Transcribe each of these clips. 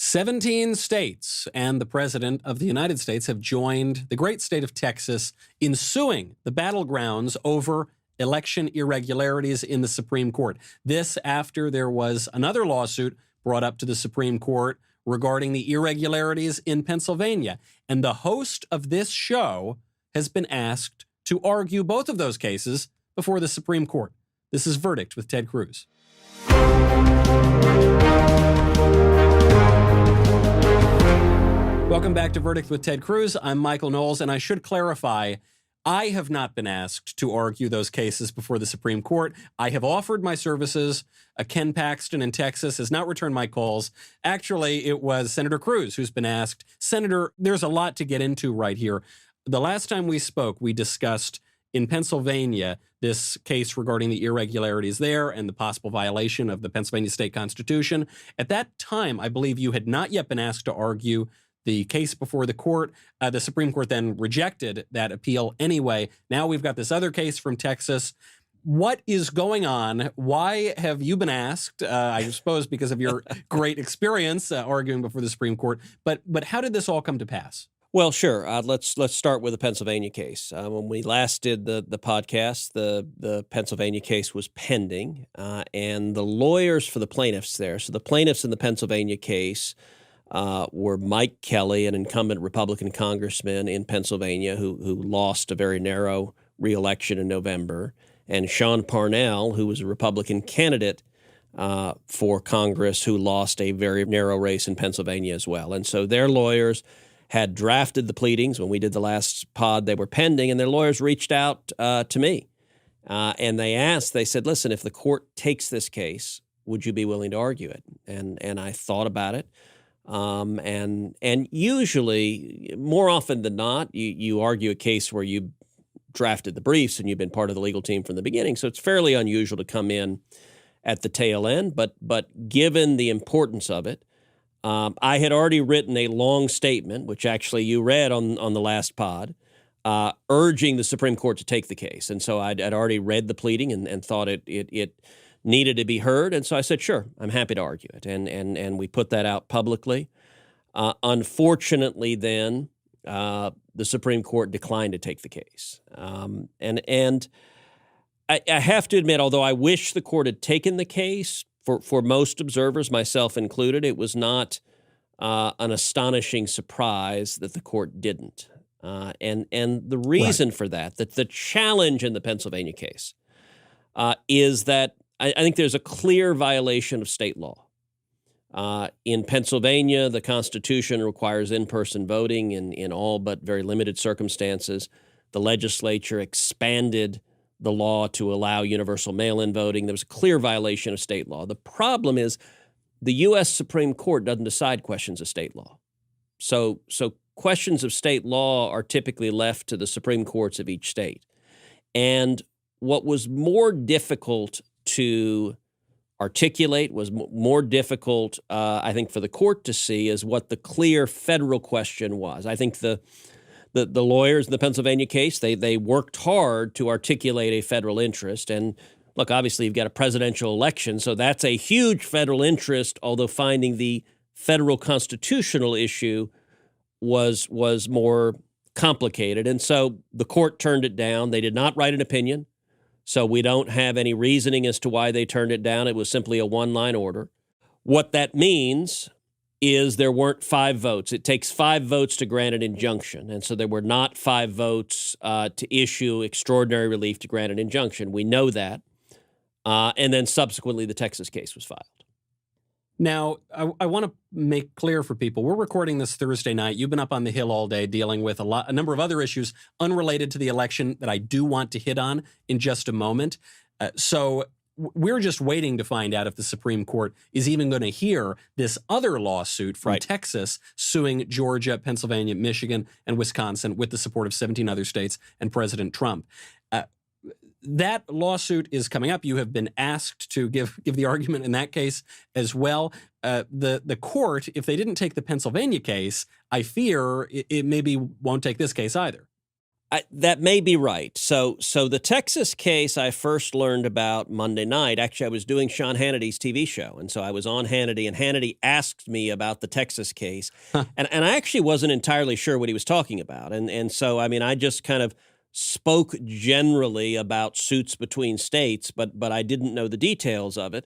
17 states and the President of the United States have joined the great state of Texas in suing the battlegrounds over election irregularities in the Supreme Court. This after there was another lawsuit brought up to the Supreme Court regarding the irregularities in Pennsylvania. And the host of this show has been asked to argue both of those cases before the Supreme Court. This is Verdict with Ted Cruz. Welcome back to Verdict with Ted Cruz. I'm Michael Knowles, and I should clarify, I have not been asked to argue those cases before the Supreme Court. I have offered my services. Ken Paxton in Texas has not returned my calls. Actually, it was Senator Cruz who's been asked. Senator, there's a lot to get into right here. The last time we spoke, we discussed in Pennsylvania this case regarding the irregularities there and the possible violation of the Pennsylvania state constitution. At that time, I believe you had not yet been asked to argue the case before the court. The Supreme Court then rejected that appeal anyway. Now we've got this other case from Texas. What is going on? Why have you been asked? I suppose because of your great experience arguing before the Supreme Court. But how did this all come to pass? Well, sure. Let's start with the Pennsylvania case. When we last did the podcast, the Pennsylvania case was pending, and the lawyers for the plaintiffs there. So the plaintiffs in the Pennsylvania case were Mike Kelly, an incumbent Republican congressman in Pennsylvania who lost a very narrow reelection in November, and Sean Parnell, who was a Republican candidate for Congress who lost a very narrow race in Pennsylvania as well. And so their lawyers had drafted the pleadings. When we did the last pod, they were pending, and their lawyers reached out to me. And they said, listen, if the court takes this case, would you be willing to argue it? And I thought about it. And usually, more often than not, you argue a case where you drafted the briefs and you've been part of the legal team from the beginning. So it's fairly unusual to come in at the tail end. But given the importance of it, I had already written a long statement, which actually you read on the last pod, urging the Supreme Court to take the case. And so I'd already read the pleading and thought it needed to be heard. And so I said, sure, I'm happy to argue it. And we put that out publicly. Unfortunately, then, the Supreme Court declined to take the case. And I have to admit, although I wish the court had taken the case, for most observers, myself included, it was not an astonishing surprise that the court didn't. And the reason for that the challenge in the Pennsylvania case is that I think there's a clear violation of state law. In Pennsylvania, the Constitution requires in-person voting in all but very limited circumstances. The legislature expanded the law to allow universal mail-in voting. There was a clear violation of state law. The problem is the U.S. Supreme Court doesn't decide questions of state law. So questions of state law are typically left to the Supreme Courts of each state. And what was more difficult to articulate, was more difficult, I think, for the court to see is what the clear federal question was. I think the lawyers in the Pennsylvania case, they worked hard to articulate a federal interest. And look, obviously, you've got a presidential election, so that's a huge federal interest, although finding the federal constitutional issue was more complicated. And so the court turned it down. They did not write an opinion, so we don't have any reasoning as to why they turned it down. It was simply a one-line order. What that means is there weren't 5 votes. It takes 5 votes to grant an injunction. And so there were not 5 votes to issue extraordinary relief to grant an injunction. We know that. And then subsequently, the Texas case was filed. Now, I want to make clear for people, we're recording this Thursday night. You've been up on the Hill all day dealing with a number of other issues unrelated to the election that I do want to hit on in just a moment. So we're just waiting to find out if the Supreme Court is even going to hear this other lawsuit from Texas suing Georgia, Pennsylvania, Michigan, and Wisconsin with the support of 17 other states and President Trump. That lawsuit is coming up. You have been asked to give the argument in that case as well. The court, if they didn't take the Pennsylvania case, I fear it maybe won't take this case either. That may be right. So the Texas case I first learned about Monday night. Actually, I was doing Sean Hannity's TV show, and so I was on Hannity, and Hannity asked me about the Texas case, and I actually wasn't entirely sure what he was talking about, and so I mean I just kind of spoke generally about suits between states, but I didn't know the details of it.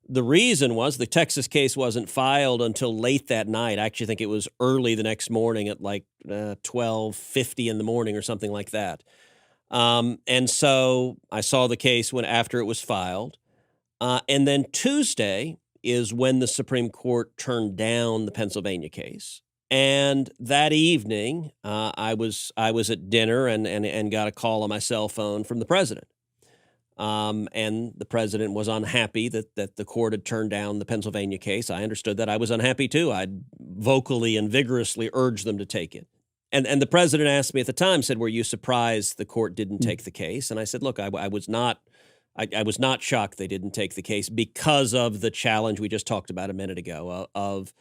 The reason was the Texas case wasn't filed until late that night. I actually think it was early the next morning at like 12:50 in the morning or something like that. And so I saw the case after it was filed. And then Tuesday is when the Supreme Court turned down the Pennsylvania case. And that evening, I was at dinner and got a call on my cell phone from the president. And the president was unhappy that the court had turned down the Pennsylvania case. I understood that. I was unhappy too. I'd vocally and vigorously urged them to take it. And the president asked me at the time, said, "Were you surprised the court didn't take the case?" And I said, "Look, I was not. I was not shocked they didn't take the case because of the challenge we just talked about a minute ago of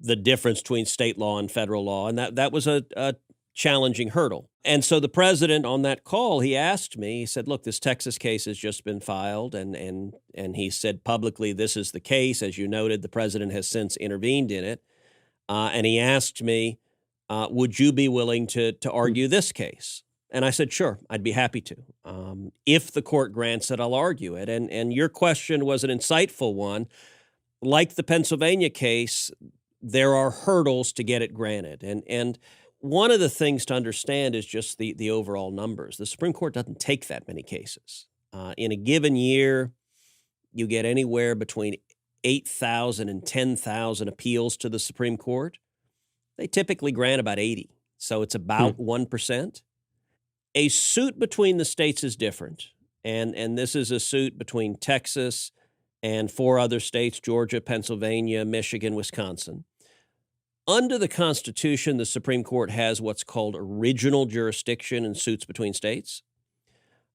the difference between state law and federal law, and that was a challenging hurdle." And so the president on that call, he asked me, he said, "Look, this Texas case has just been filed." And he said publicly, "This is the case. As you noted, the president has since intervened in it." And he asked me, "Would you be willing to argue this case?" And I said, "Sure, I'd be happy to. If the court grants it, I'll argue it." And your question was an insightful one. Like the Pennsylvania case, there are hurdles to get it granted. And one of the things to understand is just the overall numbers. The Supreme Court doesn't take that many cases. In a given year, you get anywhere between 8,000 and 10,000 appeals to the Supreme Court. They typically grant about 80, so it's about 1%. A suit between the states is different, and this is a suit between Texas and 4 other states, Georgia, Pennsylvania, Michigan, Wisconsin. Under the Constitution, the Supreme Court has what's called original jurisdiction in suits between states.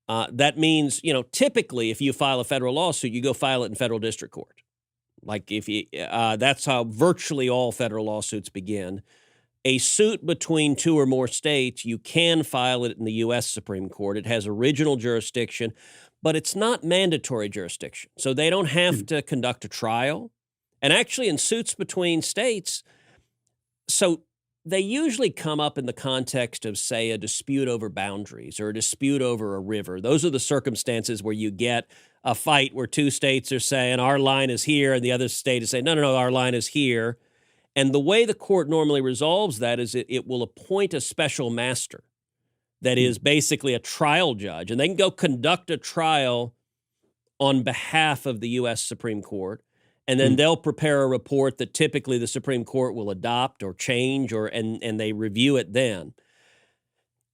That means, typically if you file a federal lawsuit, you go file it in federal district court. Like that's how virtually all federal lawsuits begin. A suit between 2 or more states, you can file it in the U.S. Supreme Court. It has original jurisdiction, but it's not mandatory jurisdiction. So they don't have to conduct a trial. And actually in suits between states, so they usually come up in the context of, say, a dispute over boundaries or a dispute over a river. Those are the circumstances where you get a fight where 2 states are saying our line is here and the other state is saying, no, our line is here. And the way the court normally resolves that is it will appoint a special master that is basically a trial judge, and they can go conduct a trial on behalf of the U.S. Supreme Court. And then they'll prepare a report that typically the Supreme Court will adopt or change, and they review it then.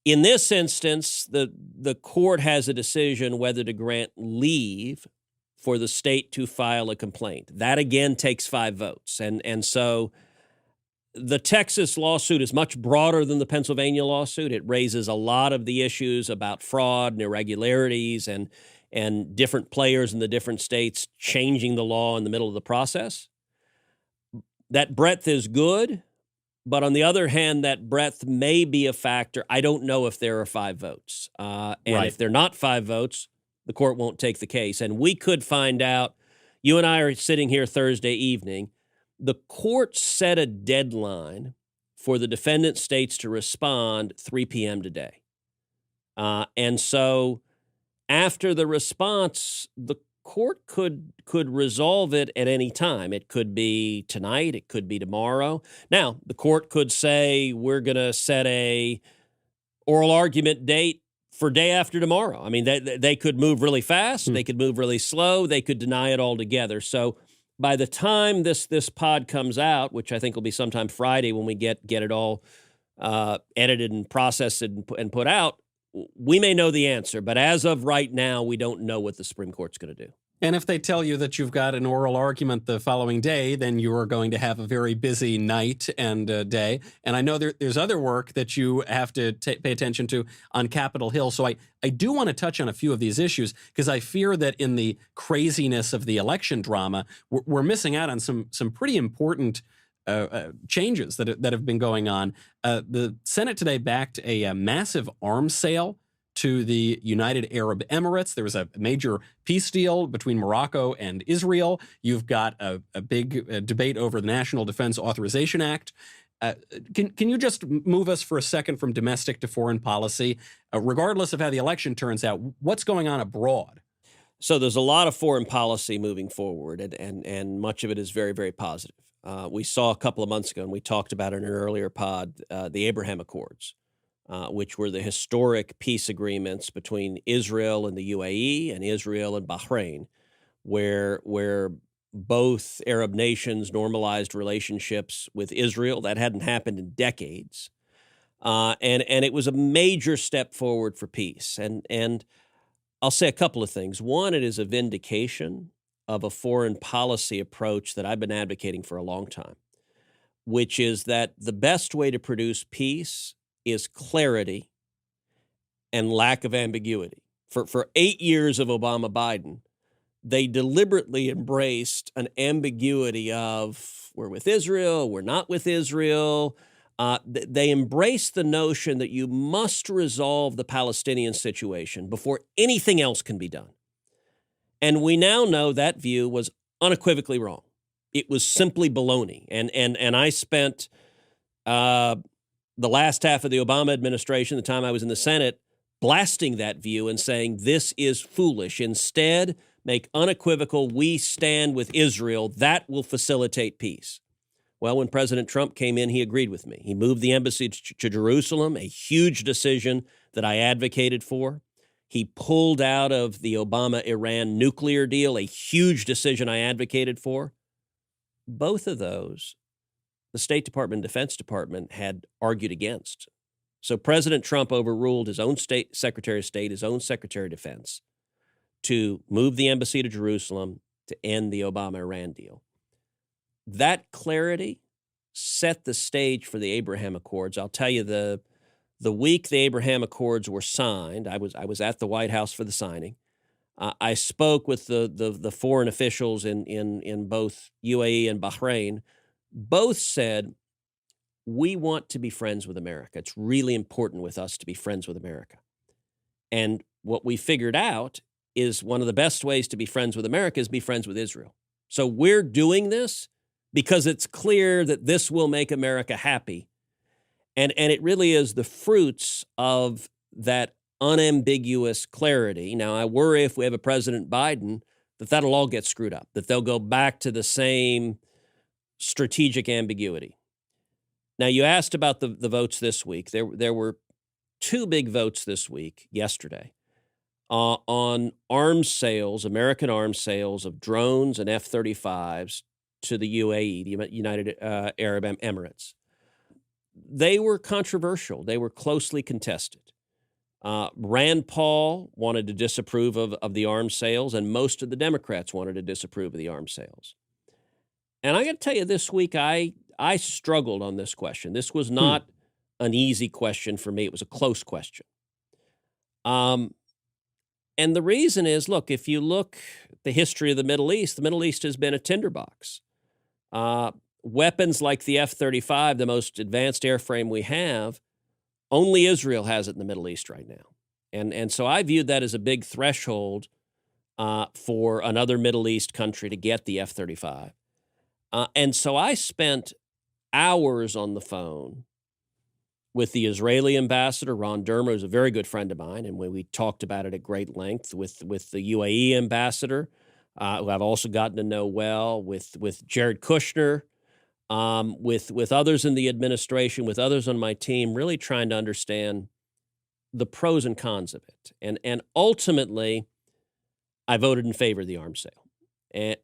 In this instance, the court has a decision whether to grant leave for the state to file a complaint. That again takes 5 votes. And so the Texas lawsuit is much broader than the Pennsylvania lawsuit. It raises a lot of the issues about fraud and irregularities and different players in the different states changing the law in the middle of the process. That breadth is good, but on the other hand, that breadth may be a factor. I don't know if there are 5 votes. If they're not 5 votes, the court won't take the case. And we could find out, you and I are sitting here Thursday evening, the court set a deadline for the defendant states to respond 3 p.m. today. And so after the response, the court could resolve it at any time. It could be tonight. It could be tomorrow. Now, the court could say, we're going to set a oral argument date for day after tomorrow. I mean, they could move really fast. They could move really slow. They could deny it altogether. So by the time this pod comes out, which I think will be sometime Friday when we get it all edited and processed and put out, we may know the answer, but as of right now, we don't know what the Supreme Court's going to do. And if they tell you that you've got an oral argument the following day, then you are going to have a very busy night and day. And I know there's other work that you have to pay attention to on Capitol Hill. So I do want to touch on a few of these issues because I fear that in the craziness of the election drama, we're missing out on some pretty important changes that have been going on. The Senate today backed a massive arms sale to the United Arab Emirates. There was a major peace deal between Morocco and Israel. You've got a big debate over the National Defense Authorization Act. Can you just move us for a second from domestic to foreign policy? Regardless of how the election turns out, what's going on abroad? So there's a lot of foreign policy moving forward, and much of it is very, very positive. We saw a couple of months ago, and we talked about it in an earlier pod, the Abraham Accords, which were the historic peace agreements between Israel and the UAE and Israel and Bahrain, where both Arab nations normalized relationships with Israel. That hadn't happened in decades. And it was a major step forward for peace. And I'll say a couple of things. One, it is a vindication of a foreign policy approach that I've been advocating for a long time, which is that the best way to produce peace is clarity and lack of ambiguity. For 8 years of Obama-Biden, they deliberately embraced an ambiguity of we're with Israel, we're not with Israel. They embraced the notion that you must resolve the Palestinian situation before anything else can be done. And we now know that view was unequivocally wrong. It was simply baloney. And I spent the last half of the Obama administration, the time I was in the Senate, blasting that view and saying this is foolish. Instead, make unequivocal, we stand with Israel. That will facilitate peace. Well, when President Trump came in, he agreed with me. He moved the embassy to Jerusalem, a huge decision that I advocated for. He pulled out of the Obama-Iran nuclear deal, a huge decision I advocated for. Both of those, the State Department and Defense Department had argued against. So President Trump overruled his own state Secretary of State, his own Secretary of Defense, to move the embassy to Jerusalem to end the Obama-Iran deal. That clarity set the stage for the Abraham Accords. I'll tell you, the week the Abraham Accords were signed, I was at the White House for the signing. I spoke with the foreign officials in both UAE and Bahrain. Both said, we want to be friends with America. It's really important with us to be friends with America. And what we figured out is one of the best ways to be friends with America is be friends with Israel. So we're doing this because it's clear that this will make America happy. And it really is the fruits of that unambiguous clarity. Now, I worry if we have a President Biden that that'll all get screwed up, that they'll go back to the same strategic ambiguity. Now, you asked about the votes this week. There were two big votes this week, yesterday, on arms sales, American arms sales of drones and F-35s to the UAE, the United Arab Emirates. They were controversial. They were closely contested. Rand Paul wanted to disapprove of the arms sales, and most of the Democrats wanted to disapprove of the arms sales. And I got to tell you, this week I struggled on this question. This was not an easy question for me. It was a close question. And the reason is, look, if you look at the history of the Middle East has been a tinderbox. Weapons like the F-35, the most advanced airframe we have, only Israel has it in the Middle East right now. And so I viewed that as a big threshold for another Middle East country to get the F-35. And so I spent hours on the phone with the Israeli ambassador, Ron Dermer, who's a very good friend of mine, and we talked about it at great length, with the UAE ambassador, who I've also gotten to know well, with Jared Kushner, with others in the administration, with others on my team, really trying to understand the pros and cons of it. And ultimately, I voted in favor of the arms sale.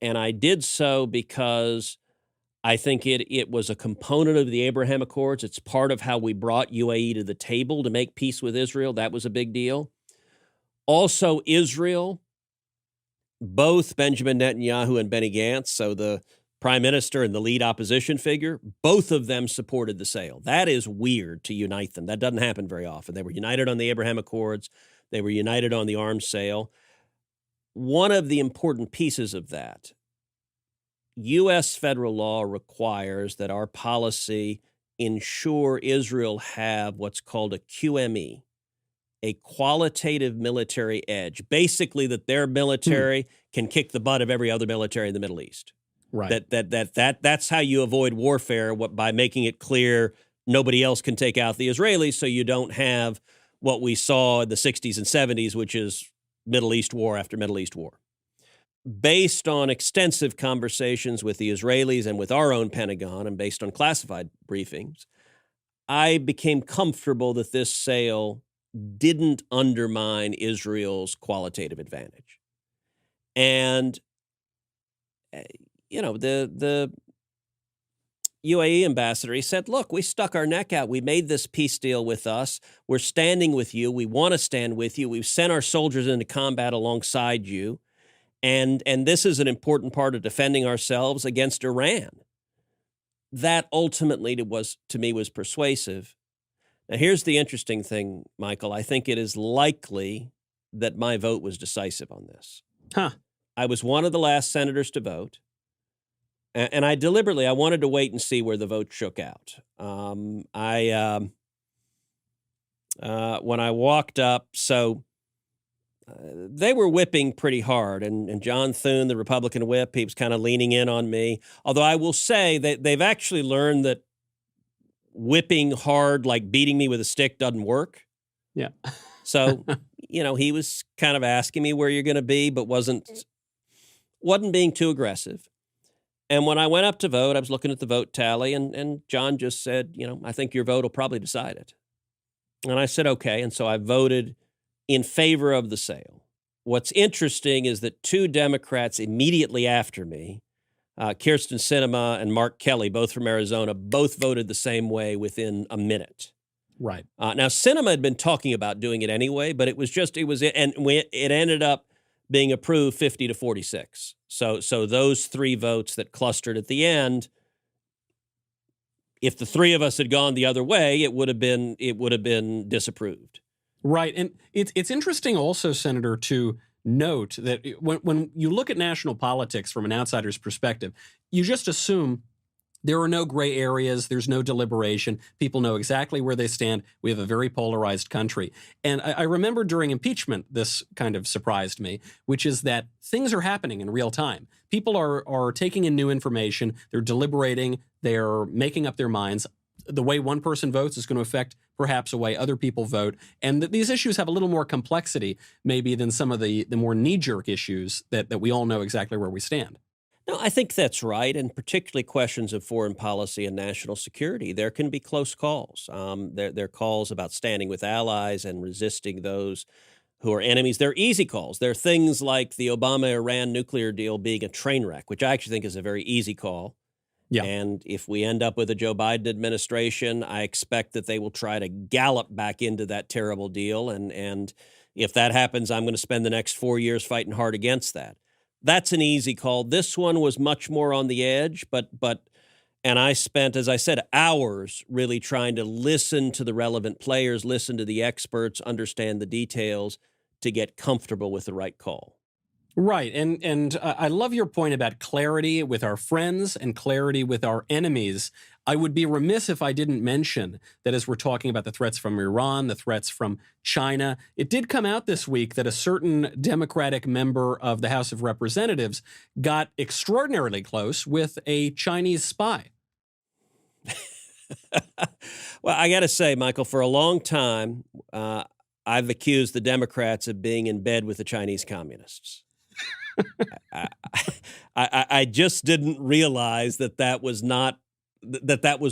And I did so because I think it was a component of the Abraham Accords. It's part of how we brought UAE to the table to make peace with Israel. That was a big deal. Also, Israel, both Benjamin Netanyahu and Benny Gantz, so the prime minister and the lead opposition figure, both of them supported the sale. That is weird to unite them. That doesn't happen very often. They were united on the Abraham Accords. They were united on the arms sale. One of the important pieces of that U.S. federal law requires that our policy ensure Israel have what's called a QME, a qualitative military edge, basically that their military can kick the butt of every other military in the Middle East. Right. That's how you avoid warfare, by making it clear nobody else can take out the Israelis, so you don't have what we saw in the 60s and 70s, which is Middle East war after Middle East war. Based on extensive conversations with the Israelis and with our own Pentagon, and based on classified briefings, I became comfortable that this sale didn't undermine Israel's qualitative advantage. And, the UAE ambassador, he said, look, we stuck our neck out. We made this peace deal with us. We're standing with you. We want to stand with you. We've sent our soldiers into combat alongside you. And this is an important part of defending ourselves against Iran. That ultimately to me was persuasive. Now, here's the interesting thing, Michael. I think it is likely that my vote was decisive on this. I was one of the last senators to vote. And I wanted to wait and see where the vote shook out. When I walked up, they were whipping pretty hard. And John Thune, the Republican whip, he was kind of leaning in on me. Although I will say that they've actually learned that whipping hard, like beating me with a stick, doesn't work. Yeah. So, he was kind of asking me where you're going to be, but wasn't being too aggressive. And when I went up to vote, I was looking at the vote tally, and John just said, I think your vote will probably decide it. And I said, okay. And so I voted in favor of the sale. What's interesting is that two Democrats immediately after me, Kyrsten Sinema and Mark Kelly, both from Arizona, both voted the same way within a minute. Right. Now, Sinema had been talking about doing it anyway, but it ended up being approved 50-46. So those three votes that clustered at the end, if the three of us had gone the other way, it would have been disapproved. Right. And it's interesting also, Senator, to note that when you look at national politics from an outsider's perspective, you just assume there are no gray areas. There's no deliberation. People know exactly where they stand. We have a very polarized country. And I remember during impeachment, this kind of surprised me, which is that things are happening in real time. People are taking in new information. They're deliberating. They're making up their minds. The way one person votes is going to affect perhaps the way other people vote. And these issues have a little more complexity maybe than some of the more knee-jerk issues that we all know exactly where we stand. No, I think that's right, and particularly questions of foreign policy and national security. There can be close calls. There are calls about standing with allies and resisting those who are enemies. They're easy calls. There are things like the Obama-Iran nuclear deal being a train wreck, which I actually think is a very easy call. Yeah. And if we end up with a Joe Biden administration, I expect that they will try to gallop back into that terrible deal. And if that happens, I'm going to spend the next 4 years fighting hard against that. That's an easy call. This one was much more on the edge, and I spent, as I said, hours really trying to listen to the relevant players, listen to the experts, understand the details to get comfortable with the right call. Right. And I love your point about clarity with our friends and clarity with our enemies. I would be remiss if I didn't mention that as we're talking about the threats from Iran, the threats from China, it did come out this week that a certain Democratic member of the House of Representatives got extraordinarily close with a Chinese spy. Well, I got to say, Michael, for a long time, I've accused the Democrats of being in bed with the Chinese communists. I just didn't realize that was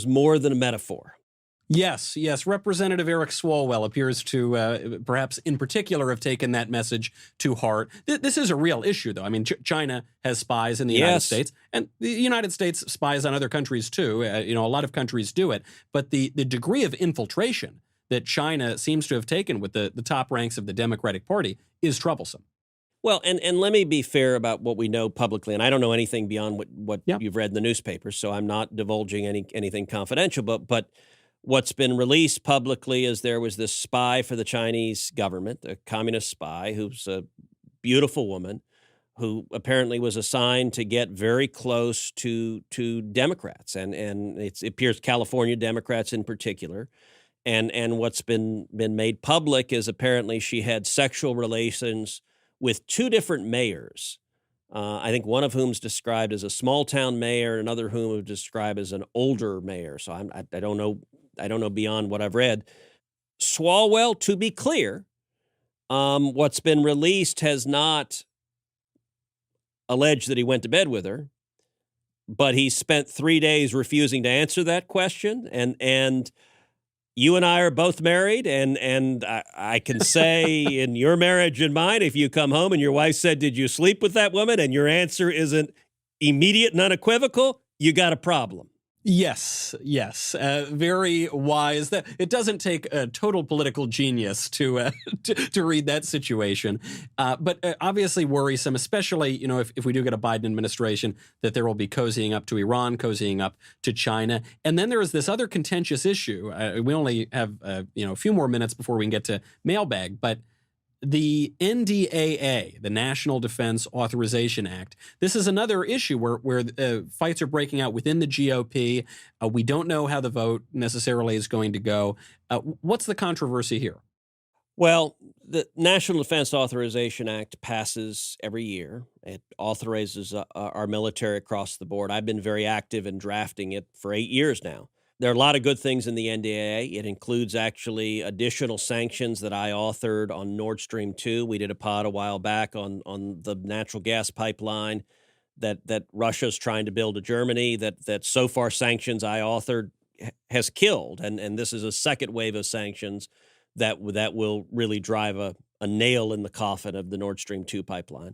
more than a metaphor. Yes. Representative Eric Swalwell appears to perhaps in particular have taken that message to heart. This is a real issue, though. I mean, China has spies in the United States, and the United States spies on other countries, too. A lot of countries do it. But the degree of infiltration that China seems to have taken with the top ranks of the Democratic Party is troublesome. Well, and let me be fair about what we know publicly, and I don't know anything beyond what you've read in the newspapers, so I'm not divulging anything confidential. But what's been released publicly is there was this spy for the Chinese government, a communist spy who's a beautiful woman, who apparently was assigned to get very close to Democrats, and it appears California Democrats in particular. And what's been made public is apparently she had sexual relations with two different mayors. I think one of whom is described as a small town mayor, another whom is described as an older mayor. So I don't know beyond what I've read. Swalwell, to be clear, what's been released has not alleged that he went to bed with her, but he spent 3 days refusing to answer that question. And you and I are both married, and I can say in your marriage and mine, if you come home and your wife said, "Did you sleep with that woman?" and your answer isn't immediate and unequivocal, you got a problem. Yes, very wise. That it doesn't take a total political genius to read that situation, but obviously worrisome, especially if we do get a Biden administration, that there will be cozying up to Iran, cozying up to China, and then there is this other contentious issue. We only have a few more minutes before we can get to mailbag, but the NDAA, the National Defense Authorization Act, this is another issue where fights are breaking out within the GOP. We don't know how the vote necessarily is going to go. What's the controversy here? Well, the National Defense Authorization Act passes every year. It authorizes our military across the board. I've been very active in drafting it for 8 years now. There are a lot of good things in the NDAA. It includes actually additional sanctions that I authored on Nord Stream 2. We did a pod a while back on the natural gas pipeline that Russia's trying to build to Germany, that so far sanctions I authored has killed. And this is a second wave of sanctions that will really drive a nail in the coffin of the Nord Stream 2 pipeline.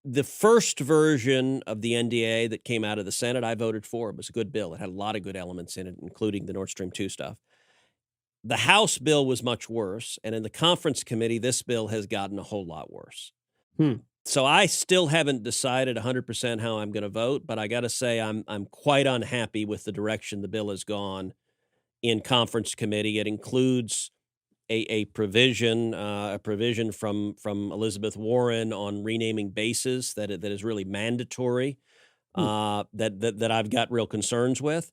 The first version of the NDA that came out of the Senate, I voted for. It was a good bill. It had a lot of good elements in it, including the Nord Stream 2 stuff. The House bill was much worse, and in the conference committee, this bill has gotten a whole lot worse. So I still haven't decided 100% how I'm going to vote, but I got to say I'm quite unhappy with the direction the bill has gone in conference committee. It includes a provision from Elizabeth Warren on renaming bases that is really mandatory, that I've got real concerns with.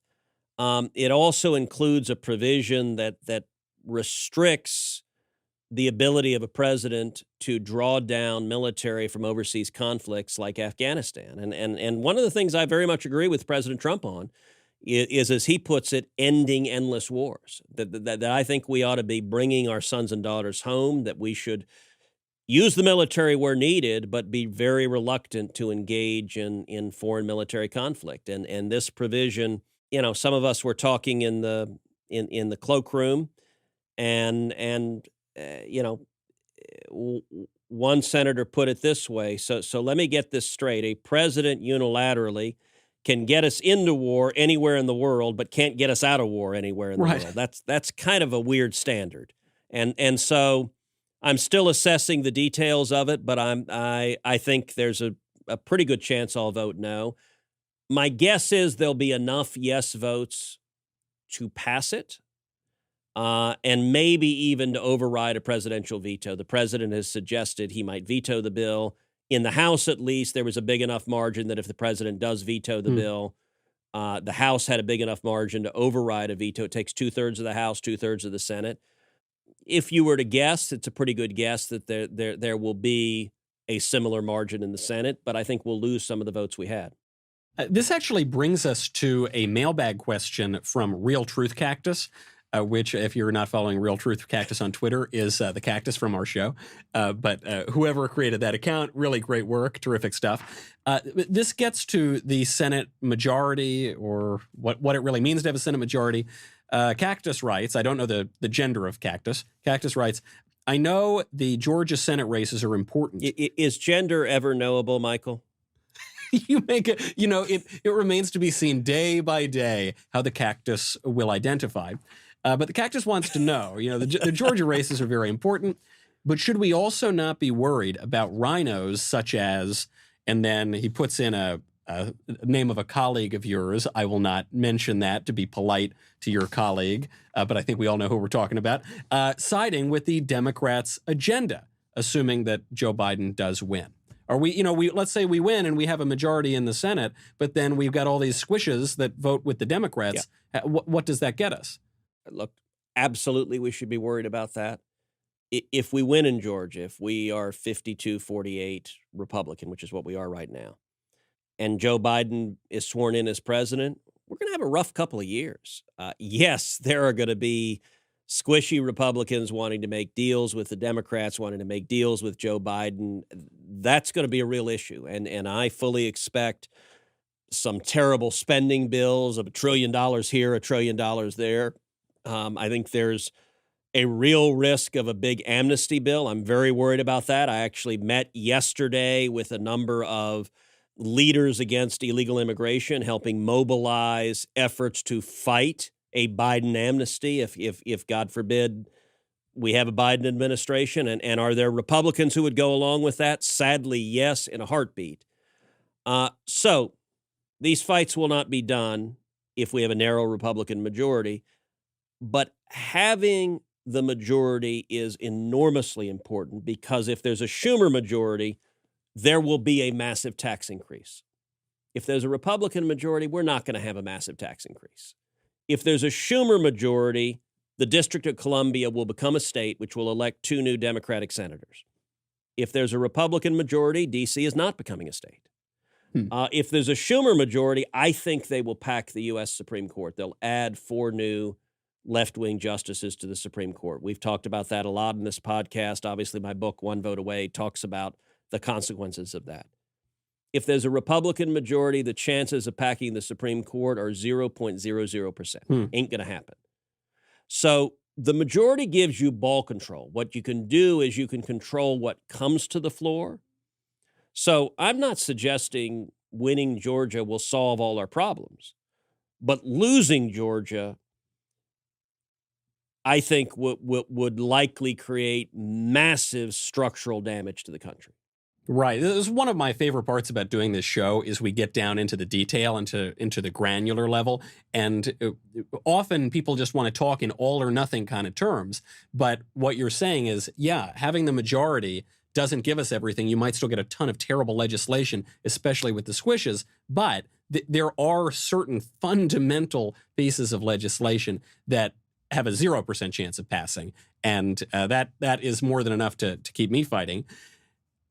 It also includes a provision that restricts the ability of a president to draw down military from overseas conflicts like Afghanistan. And one of the things I very much agree with President Trump on is, as he puts it, ending endless wars. That I think we ought to be bringing our sons and daughters home, that we should use the military where needed, but be very reluctant to engage in foreign military conflict. And this provision, some of us were talking in the cloakroom, and one senator put it this way. So let me get this straight. A president unilaterally can get us into war anywhere in the world, but can't get us out of war anywhere in the world. That's kind of a weird standard. And so I'm still assessing the details of it, but I think there's a pretty good chance I'll vote no. My guess is there'll be enough yes votes to pass it, and maybe even to override a presidential veto. The president has suggested he might veto the bill. In the House, at least, there was a big enough margin that if the president does veto the bill, the House had a big enough margin to override a veto. It takes 2/3 of the House, 2/3 of the Senate. If you were to guess, it's a pretty good guess that there will be a similar margin in the Senate, but I think we'll lose some of the votes we had. This actually brings us to a mailbag question from Real Truth Cactus, which, if you're not following Real Truth Cactus on Twitter, is the cactus from our show. But whoever created that account, really great work, terrific stuff. This gets to the Senate majority, or what it really means to have a Senate majority. Cactus writes, I don't know the gender of Cactus. Cactus writes, I know the Georgia Senate races are important. Is gender ever knowable, Michael? You make it, it remains to be seen day by day how the Cactus will identify. But the Cactus wants to know, the Georgia races are very important, but should we also not be worried about rhinos such as, and then he puts in a name of a colleague of yours. I will not mention that to be polite to your colleague, but I think we all know who we're talking about, siding with the Democrats' agenda, assuming that Joe Biden does win. Are we, let's say we win and we have a majority in the Senate, but then we've got all these squishes that vote with the Democrats. Yeah. What does that get us? Look, absolutely we should be worried about that. If we win in Georgia, if we are 52-48 Republican, which is what we are right now, and Joe Biden is sworn in as president, we're going to have a rough couple of years. Yes, there are going to be squishy Republicans wanting to make deals with the Democrats, wanting to make deals with Joe Biden. That's going to be a real issue. And I fully expect some terrible spending bills of $1 trillion here, $1 trillion there. I think there's a real risk of a big amnesty bill. I'm very worried about that. I actually met yesterday with a number of leaders against illegal immigration, helping mobilize efforts to fight a Biden amnesty if God forbid we have a Biden administration. And are there Republicans who would go along with that? Sadly, yes, in a heartbeat. So these fights will not be done if we have a narrow Republican majority, but having the majority is enormously important, because if there's a Schumer majority, there will be a massive tax increase. If there's a Republican majority, we're not going to have a massive tax increase. If there's a Schumer majority, the District of Columbia will become a state, which will elect 2 new Democratic senators. If there's a Republican majority, D.C. is not becoming a state. If there's a Schumer majority, I think they will pack the U.S. Supreme Court. They'll add 4 new left-wing justices to the Supreme Court. We've talked about that a lot in this podcast. Obviously, my book, One Vote Away, talks about the consequences of that. If there's a Republican majority, the chances of packing the Supreme Court are 0.00%. Ain't going to happen. So the majority gives you ball control. What you can do is you can control what comes to the floor. So I'm not suggesting winning Georgia will solve all our problems, but losing Georgia, I think, would likely create massive structural damage to the country. Right. This is one of my favorite parts about doing this show is we get down into the detail, into the granular level. And often people just want to talk in all or nothing kind of terms. But what you're saying is, yeah, having the majority doesn't give us everything. You might still get a ton of terrible legislation, especially with the squishes. But there are certain fundamental pieces of legislation that have a 0% chance of passing. And that is more than enough to keep me fighting.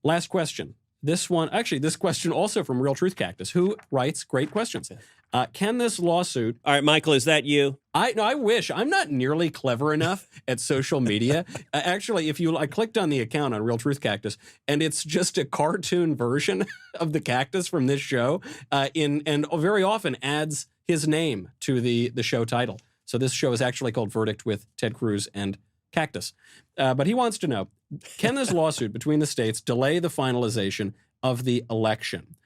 Last question. This question also from Real Truth Cactus, who writes great questions. Can this lawsuit... All right, Michael, is that you? I wish. I'm not nearly clever enough at social media. Actually, I clicked on the account on Real Truth Cactus, and it's just a cartoon version of the cactus from this show, and very often adds his name to the show title. So this show is actually called Verdict with Ted Cruz and Cactus. But he wants to know, can this lawsuit between the states delay the finalization of the election?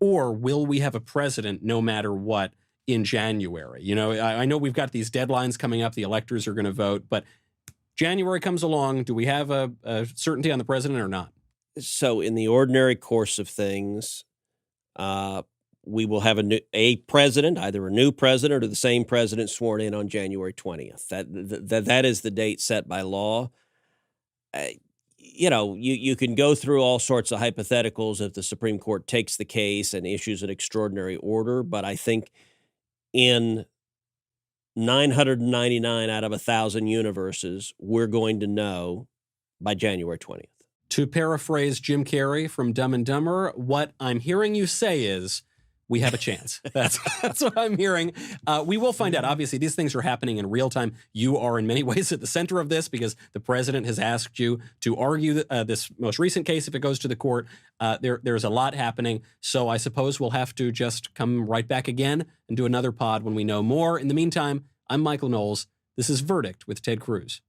Or will we have a president no matter what in January? I know we've got these deadlines coming up. The electors are going to vote. But January comes along. Do we have a certainty on the president or not? So in the ordinary course of things, we will have a president, either a new president or the same president sworn in on January 20th. That is the date set by law. You can go through all sorts of hypotheticals if the Supreme Court takes the case and issues an extraordinary order, but I think in 999 out of 1,000 universes, we're going to know by January 20th. To paraphrase Jim Carrey from Dumb and Dumber, what I'm hearing you say is, we have a chance. That's what I'm hearing. We will find out. Obviously, these things are happening in real time. You are in many ways at the center of this because the president has asked you to argue this most recent case if it goes to the court. There's a lot happening. So I suppose we'll have to just come right back again and do another pod when we know more. In the meantime, I'm Michael Knowles. This is Verdict with Ted Cruz.